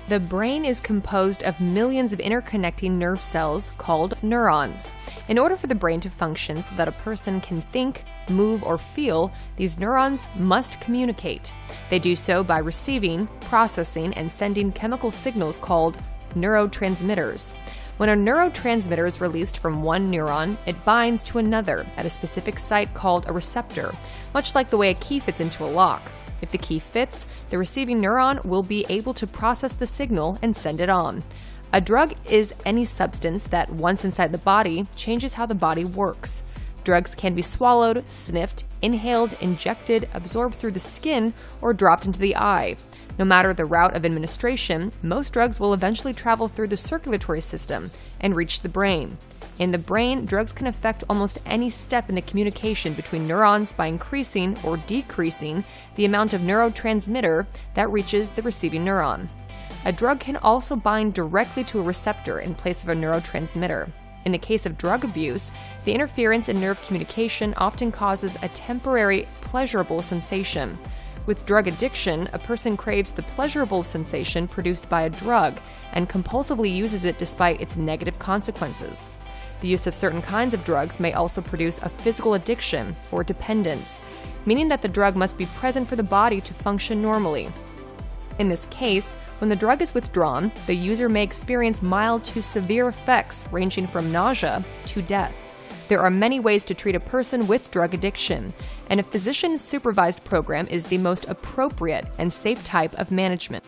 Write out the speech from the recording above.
The brain is composed of millions of interconnecting nerve cells called neurons. In order for the brain to function so that a person can think, move, or feel, these neurons must communicate. They do so by receiving, processing, and sending chemical signals called neurotransmitters. When a neurotransmitter is released from one neuron, it binds to another at a specific site called a receptor, much like the way a key fits into a lock. If the key fits, the receiving neuron will be able to process the signal and send it on. A drug is any substance that, once inside the body, changes how the body works. Drugs can be swallowed, sniffed, inhaled, injected, absorbed through the skin, or dropped into the eye. No matter the route of administration, most drugs will eventually travel through the circulatory system and reach the brain. In the brain, drugs can affect almost any step in the communication between neurons by increasing or decreasing the amount of neurotransmitter that reaches the receiving neuron. A drug can also bind directly to a receptor in place of a neurotransmitter. In the case of drug abuse, the interference in nerve communication often causes a temporary pleasurable sensation. With drug addiction, a person craves the pleasurable sensation produced by a drug and compulsively uses it despite its negative consequences. The use of certain kinds of drugs may also produce a physical addiction or dependence, meaning that the drug must be present for the body to function normally. In this case, when the drug is withdrawn, the user may experience mild to severe effects ranging from nausea to death. There are many ways to treat a person with drug addiction, and a physician-supervised program is the most appropriate and safe type of management.